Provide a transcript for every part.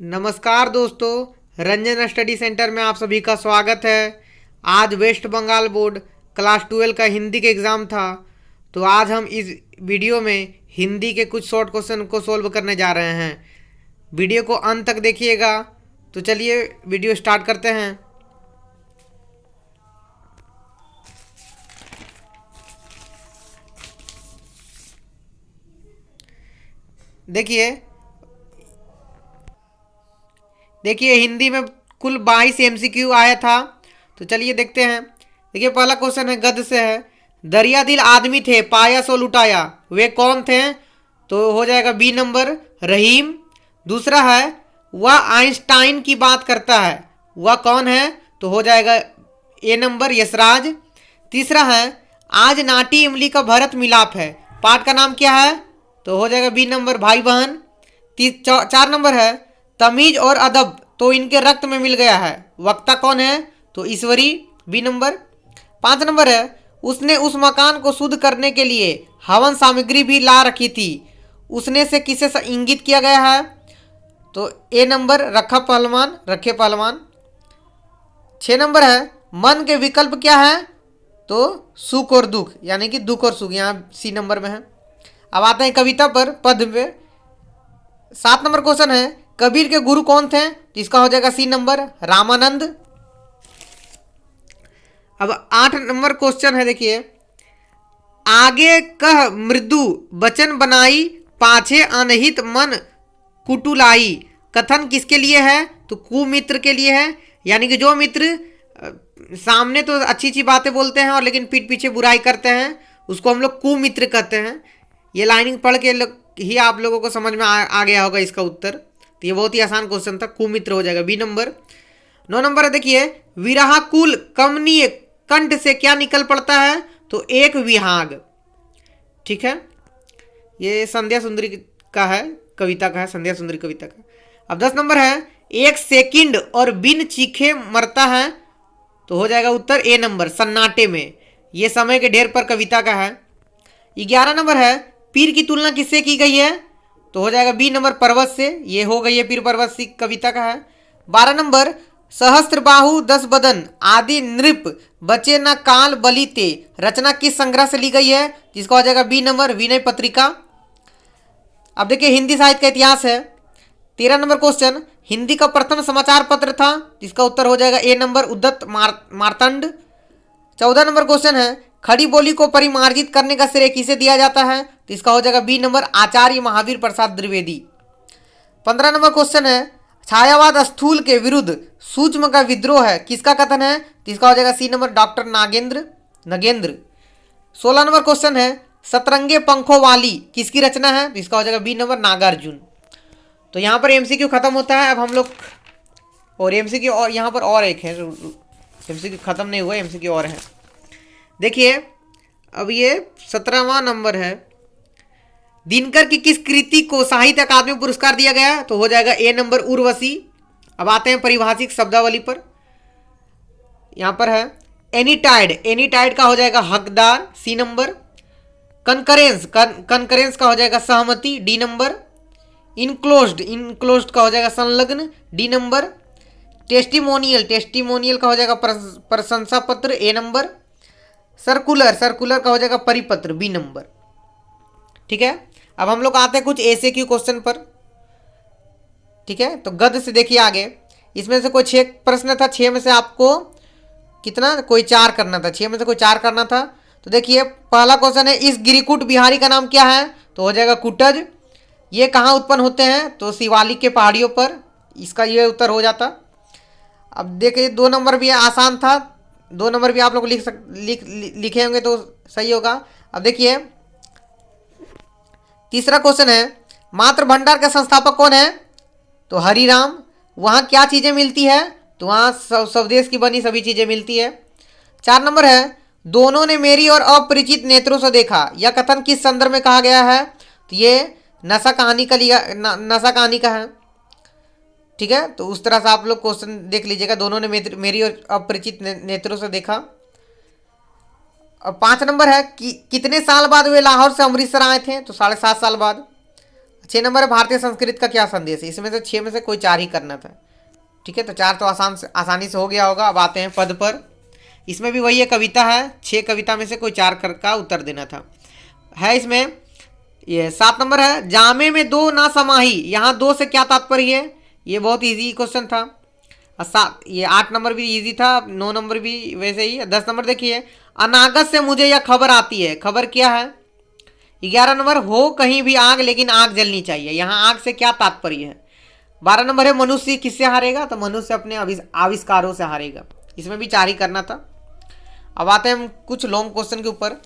नमस्कार दोस्तों, Ranjan study centre में आप सभी का स्वागत है। आज वेस्ट बंगाल बोर्ड क्लास 12 का हिंदी का एग्ज़ाम था। तो आज हम इस वीडियो में हिंदी के कुछ शॉर्ट क्वेश्चन को सॉल्व करने जा रहे हैं। वीडियो को अंत तक देखिएगा। तो चलिए वीडियो स्टार्ट करते हैं। देखिए हिंदी में कुल 22 एमसीक्यू आया था। तो चलिए देखते हैं। देखिए पहला क्वेश्चन है, गद्य से है। दरिया दिल आदमी थे, पाया सो लुटाया, वे कौन थे? तो हो जाएगा बी नंबर, रहीम। दूसरा है, वह आइंस्टाइन की बात करता है, वह कौन है? तो हो जाएगा ए नंबर, यशराज। तीसरा है, आज नाटी इमली का भरत मिलाप है, पाठ का नाम क्या है? तो हो जाएगा बी नंबर, भाई बहन। 4 नंबर है, तमीज और अदब तो इनके रक्त में मिल गया है, वक्ता कौन है? तो ईश्वरी, बी नंबर। 5 नंबर है, उसने उस मकान को शुद्ध करने के लिए हवन सामग्री भी ला रखी थी, उसने से किसे इंगित किया गया है? तो ए नंबर, रखा पहलवान, रखे पहलवान। 6 नंबर है, मन के विकल्प क्या है? तो सुख और दुख, यानी कि दुख और सुख, यहाँ सी नंबर में है। अब आते हैं कविता पर, पद पे। 7 नंबर क्वेश्चन है, कबीर के गुरु कौन थे? तो इसका हो जाएगा सी नंबर, रामानंद। अब 8 नंबर क्वेश्चन है, देखिए। आगे कह मृदु वचन बनाई, पाछे अनहित मन कुटुलाई, कथन किसके लिए है? तो कुमित्र के लिए है। यानी कि जो मित्र सामने तो अच्छी अच्छी बातें बोलते हैं और लेकिन पीठ पीछे बुराई करते हैं, उसको हम लोग कुमित्र कहते हैं। ये लाइनिंग पढ़ के ही आप लोगों को समझ में आ गया होगा इसका उत्तर। तो ये बहुत ही आसान क्वेश्चन था, कुमित्र हो जाएगा, बी नंबर। 9 नंबर है, देखिए। विरहा कुल कमनीय कंठ से क्या निकल पड़ता है? तो एक विहाग। ठीक है, ये संध्या सुंदरी का है, कविता का है, संध्या सुंदरी कविता का। अब 10 नंबर है, एक सेकंड और बिन चीखे मरता है, तो हो जाएगा उत्तर ए नंबर, सन्नाटे में। ये समय के ढेर पर कविता का है। 11 नंबर है, पीर की तुलना किससे की गई है? तो हो जाएगा बी नंबर, पर्वत से। ये हो गई है पीर पर्वत सी कविता का है। 12 नंबर, सहस्त्र बाहु 10 बदन आदि नृप बचे न काल बलिते, रचना किस संग्रह से ली गई है? जिसका हो जाएगा बी नंबर, विनय पत्रिका। अब देखिए हिंदी साहित्य का इतिहास है। 13 नंबर क्वेश्चन, हिंदी का प्रथम समाचार पत्र था, जिसका उत्तर हो जाएगा ए नंबर, उद्दत मार्तंड। 14 नंबर क्वेश्चन है, खड़ी बोली को परिमार्जित करने का श्रेय किसे दिया जाता है? तो इसका हो जाएगा बी नंबर, आचार्य महावीर प्रसाद द्विवेदी। 15 नंबर क्वेश्चन है, छायावाद स्थूल के विरुद्ध सूक्ष्म का विद्रोह है, किसका कथन है? तो इसका हो जाएगा C number, doctor Nagendra. 16 number question है, सतरंगे पंखों वाली किसकी रचना है? तो इसका हो जाएगा बी नंबर, नागार्जुन। तो यहाँ पर एमसीक्यू खत्म होता है। अब हम लोग और एमसीक्यू, और यहाँ पर और एक है, एमसीक्यू खत्म नहीं हुआ, एमसीक्यू और है। देखिए अब ये 17वां नंबर है, दिनकर की किस कृति को साहित्य अकादमी पुरस्कार दिया गया? तो हो जाएगा ए नंबर, उर्वशी। अब आते हैं परिभाषिक शब्दावली पर। यहां पर है, एनीटाइड का हो जाएगा हकदार, सी नंबर। कनकरेंस का हो जाएगा सहमति, डी नंबर। इनक्लोज्ड का हो जाएगा संलग्न, डी नंबर। टेस्टिमोनियल का हो जाएगा प्रशंसा पत्र, ए नंबर। सर्कुलर का हो जाएगा परिपत्र, बी नंबर। ठीक है, अब हम लोग आते हैं कुछ ऐसे क्यू क्वेश्चन पर। ठीक है, तो गद्य से देखिए आगे। इसमें से कोई 6 प्रश्न था, 6 में से आपको कितना, कोई 4 करना था, 6 में से कोई 4 करना था। तो देखिए पहला क्वेश्चन है, इस गिरिकुट बिहारी का नाम क्या है? तो हो जाएगा कुटज। ये कहाँ उत्पन्न होते हैं? तो शिवालिक के पहाड़ियों पर, इसका ये उत्तर हो जाता। अब देखिए 2 नंबर भी आसान था, 2 नंबर भी आप लोग लिखे होंगे तो सही होगा। अब देखिए तीसरा क्वेश्चन है, मातृ भंडार का संस्थापक कौन है? तो हरिराम। वहाँ क्या चीज़ें मिलती है? तो वहाँ स्वदेश की बनी सभी चीज़ें मिलती है। 4 नंबर है, दोनों ने मेरी और अपरिचित नेत्रों से देखा, यह कथन किस संदर्भ में कहा गया है? तो ये नशा कहानी का है। ठीक है, तो उस तरह से आप लोग क्वेश्चन देख लीजिएगा, दोनों ने मेरी और अपरिचित नेत्रों से देखा। अब 5 नंबर है कि कितने साल बाद वे लाहौर से अमृतसर आए थे? तो 7.5 साल बाद। 6 नंबर है भारतीय संस्कृत का क्या संदेश है। इसमें से 6 में से कोई 4 ही करना था। ठीक है, तो 4 तो आसानी से हो गया होगा। अब आते हैं पद पर। इसमें भी वही है, कविता है, 6 कविता में से कोई 4 का उत्तर देना था। है इसमें ये 7 नंबर है, जामे में दो ना समाही, यहाँ दो से क्या तात्पर्य है। ये बहुत इजी क्वेश्चन था। ये 8 नंबर भी इजी था, 9 नंबर भी वैसे ही। 10 नंबर देखिए, अनागत से मुझे यह खबर आती है, खबर क्या है। 11 नंबर, हो कहीं भी आग लेकिन आग जलनी चाहिए, यहाँ आग से क्या तात्पर्य है। 12 नंबर है, मनुष्य किससे हारेगा, तो मनुष्य अपने आविष्कारों से हारेगा। इसमें भी 4 ही करना था। अब आते हैं हम कुछ लॉन्ग क्वेश्चन के ऊपर।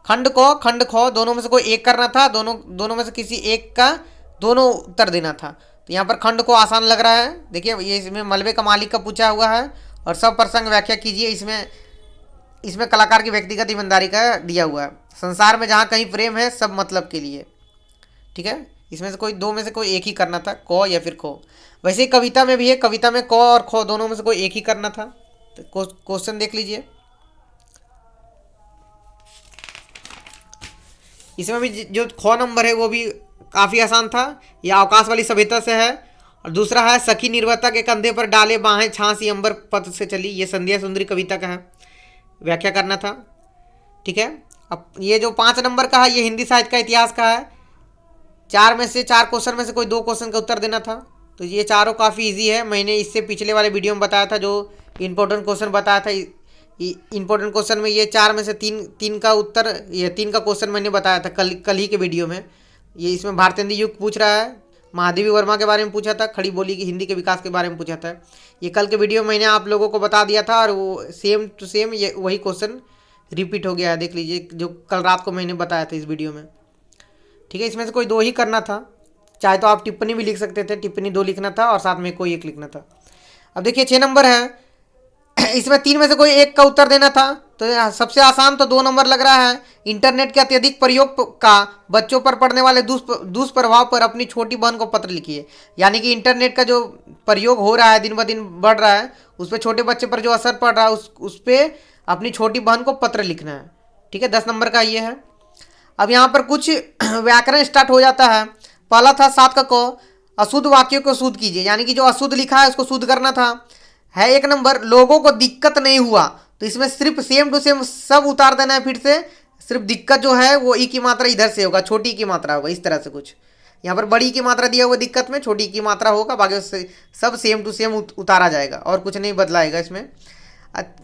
खंड को खंड खो दोनों में से कोई एक करना था, दोनों में से किसी एक का दोनों उत्तर देना था। तो यहाँ पर खंड को आसान लग रहा है। देखिए ये इसमें मलबे का मालिक का पूछा हुआ है और सब प्रसंग व्याख्या कीजिए। इसमें कलाकार की व्यक्तिगत ईमानदारी का दिया हुआ है। संसार में जहाँ कहीं प्रेम है सब मतलब के लिए। ठीक है, इसमें से कोई दो में से कोई एक ही करना था, को या फिर खो। वैसे ही कविता में भी है, कविता में को और खो दोनों में से कोई एक ही करना था। तो क्वेश्चन देख लीजिए। इसमें भी जो खो नंबर है वो भी काफ़ी आसान था। यह अवकाश वाली सभ्यता से है। और दूसरा है, सखी निर्भरता के कंधे पर डाले बाहें छांसी अंबर पथ से चली, ये संध्या सुंदरी कविता का है, व्याख्या करना था। ठीक है, अब ये जो 5 नंबर का है ये हिंदी साहित्य का इतिहास का है। 4 में से 4 क्वेश्चन में से कोई 2 क्वेश्चन का उत्तर देना था। तो ये चारों काफ़ी इजी है। मैंने इससे पिछले वाले वीडियो में बताया था, जो इंपॉर्टेंट क्वेश्चन बताया था। इंपॉर्टेंट क्वेश्चन में ये 4 में से 3 का उत्तर, ये 3 का क्वेश्चन मैंने बताया था कल ही के वीडियो में। ये इसमें भारतेंदु युग पूछ रहा है, महादेवी वर्मा के बारे में पूछा था, खड़ी बोली की हिंदी के विकास के बारे में पूछा था। ये कल के वीडियो में मैंने आप लोगों को बता दिया था और वो सेम टू सेम ये वही क्वेश्चन रिपीट हो गया है। देख लीजिए, जो कल रात को मैंने बताया था इस वीडियो में। ठीक है, इसमें से कोई 2 ही करना था। चाहे तो आप टिप्पणी भी लिख सकते थे, टिप्पणी 2 लिखना था और साथ में कोई 1 लिखना था। अब देखिए 6 नंबर है, इसमें 3 में से कोई 1 का उत्तर देना था। तो सबसे आसान तो 2 नंबर लग रहा है। इंटरनेट के अत्यधिक प्रयोग का बच्चों पर पड़ने वाले दुष्प्रभाव पर अपनी छोटी बहन को पत्र लिखिए। यानी कि इंटरनेट का जो प्रयोग हो रहा है, दिन ब दिन बढ़ रहा है, उस पर छोटे बच्चे पर जो असर पड़ रहा है उस पर अपनी छोटी बहन को पत्र लिखना है। ठीक है, 10 नंबर का ये है। अब यहाँ पर कुछ व्याकरण स्टार्ट हो जाता है। पहला था 7 का को, अशुद्ध वाक्यों को शुद्ध कीजिए, यानी कि जो अशुद्ध लिखा है उसको शुद्ध करना था। है 1 नंबर, लोगों को दिक्कत नहीं हुआ, तो इसमें सिर्फ सेम टू सेम सब उतार देना है। फिर से सिर्फ दिक्कत जो है वो ई की मात्रा इधर से होगा, छोटी की मात्रा होगा, इस तरह से कुछ। यहाँ पर बड़ी की मात्रा दिया हुआ दिक्कत में, छोटी की मात्रा होगा, बाकी उससे सब सेम टू सेम उतारा जाएगा और कुछ नहीं बदलाएगा इसमें।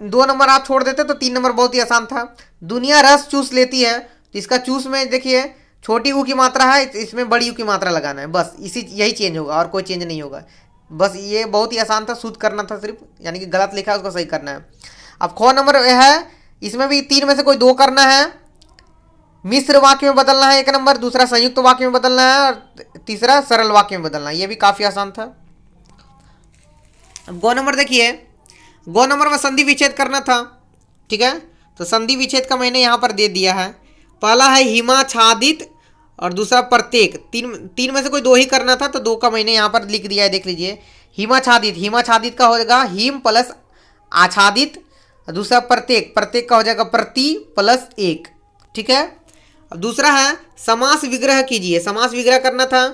2 नंबर आप छोड़ देते तो 3 नंबर बहुत ही आसान था। दुनिया रस चूस लेती है, तो इसका चूस में देखिए छोटी ऊ की मात्रा है, इसमें बड़ी ऊ की मात्रा लगाना है, बस यही चेंज होगा और कोई चेंज नहीं होगा। बस ये बहुत ही आसान था, शुद्ध करना था सिर्फ, यानी कि गलत लिखा है उसको सही करना है। अब खो नंबर है, इसमें भी 3 में से कोई 2 करना है। मिश्र वाक्य में बदलना है 1 नंबर, दूसरा संयुक्त वाक्य में बदलना है और तीसरा सरल वाक्य में बदलना है। ये भी काफ़ी आसान था। अब गो नंबर देखिए, गो नंबर में संधि विच्छेद करना था। ठीक है, तो संधि विच्छेद का मैंने यहाँ पर दे दिया है। पहला है हिमाच्छादित और दूसरा प्रत्येक। तीन में से कोई 2 ही करना था, तो 2 का मैंने यहाँ पर लिख दिया है, देख लीजिए। हिमाच्छादित का हो जाएगा हिम प्लस आच्छादित, दूसरा प्रत्येक का हो जाएगा प्रति प्लस 1। ठीक है, अब दूसरा है समास विग्रह कीजिए, समास विग्रह करना था,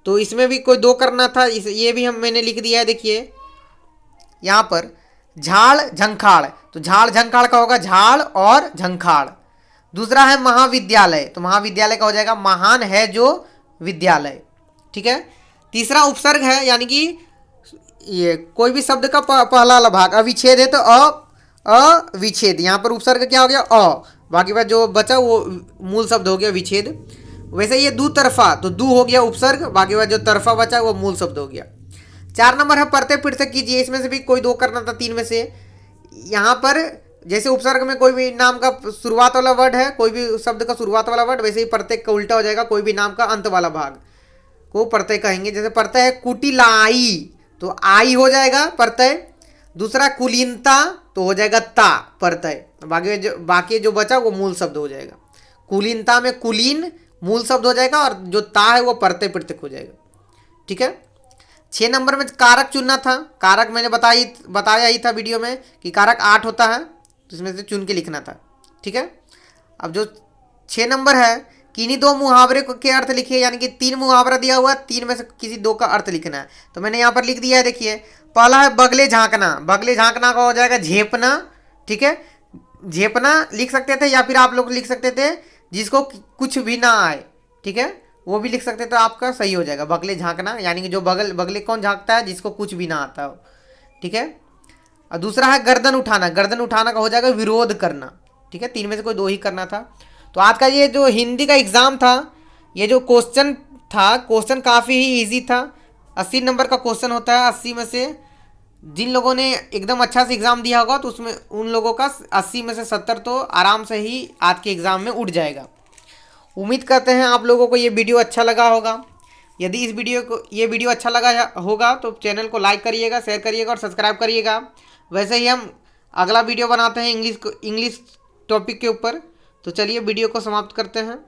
तो इसमें भी कोई 2 करना था। ये भी मैंने लिख दिया है, देखिए यहाँ पर झाड़ झंखाड़, तो झाड़ झंखाड़ का होगा झाड़ और झंखाड़। दूसरा है महाविद्यालय, तो महाविद्यालय का हो जाएगा महान है जो विद्यालय। ठीक है, तीसरा उपसर्ग है, यानी कि ये कोई भी शब्द का पहला वाला भाग, अविच्छेद है तो अविच्छेद, यहाँ पर उपसर्ग क्या हो गया अ, बाकी बात जो बचा वो मूल शब्द हो गया विच्छेद। वैसे ये दू तरफा, तो दू हो गया उपसर्ग, बाकी बात जो तरफा बचा वो मूल शब्द हो गया। 4 नंबर है प्रत्यय पृथक कीजिए, इसमें से भी कोई 2 करना था 3 में से। यहाँ पर जैसे उपसर्ग में कोई भी नाम का शुरुआत वाला वर्ड है, कोई भी शब्द का शुरुआत वाला वर्ड, वैसे ही प्रत्यय का उल्टा हो जाएगा, कोई भी नाम का अंत वाला भाग को प्रत्यय कहेंगे। जैसे प्रत्यय है कुटिलाई, तो आई हो जाएगा प्रत्यय। दूसरा कुलीनता, तो हो जाएगा ता प्रत्यय। बाकी जो बचा वो मूल शब्द हो जाएगा। कुलीनता में कुलीन मूल शब्द हो जाएगा और जो ता है वो प्रत्यय पृथक हो जाएगा। ठीक है, 6 नंबर में कारक चुनना था। कारक मैंने बताया ही था वीडियो में कि कारक 8 होता है, तो इसमें से चुन के लिखना था। ठीक है, अब जो 6 नंबर है, किन्हीं दो मुहावरे के अर्थ लिखिए, यानी कि 3 मुहावरा दिया हुआ है, 3 में से किसी 2 का अर्थ लिखना है। तो मैंने यहाँ पर लिख दिया है, देखिए पहला है बगले झांकना। बगले झांकना का हो जाएगा झेपना, ठीक है, झेपना लिख सकते थे, या फिर आप लोग लिख सकते थे जिसको कुछ भी ना आए, ठीक है, वो भी लिख सकते थे, आपका सही हो जाएगा बगले झांकना, यानी कि जो बगले कौन झांकता है, जिसको कुछ भी ना आता हो, ठीक है। और दूसरा है गर्दन उठाना। गर्दन उठाना का हो जाएगा विरोध करना, ठीक है, 3 में से कोई 2 ही करना था। तो आज का ये जो हिंदी का एग्ज़ाम था, ये जो क्वेश्चन था, क्वेश्चन काफ़ी ही ईजी था। 80 नंबर का क्वेश्चन होता है। 80 में से जिन लोगों ने एकदम अच्छा से एग्ज़ाम दिया होगा तो उसमें उन लोगों का 80 में से 70 तो आराम से ही आज के एग्ज़ाम में उठ जाएगा। उम्मीद करते हैं आप लोगों को ये वीडियो अच्छा लगा होगा। यदि ये वीडियो अच्छा लगा होगा तो चैनल को लाइक करिएगा, शेयर करिएगा और सब्सक्राइब करिएगा। वैसे ही हम अगला वीडियो बनाते हैं इंग्लिश टॉपिक के ऊपर। तो चलिए वीडियो को समाप्त करते हैं।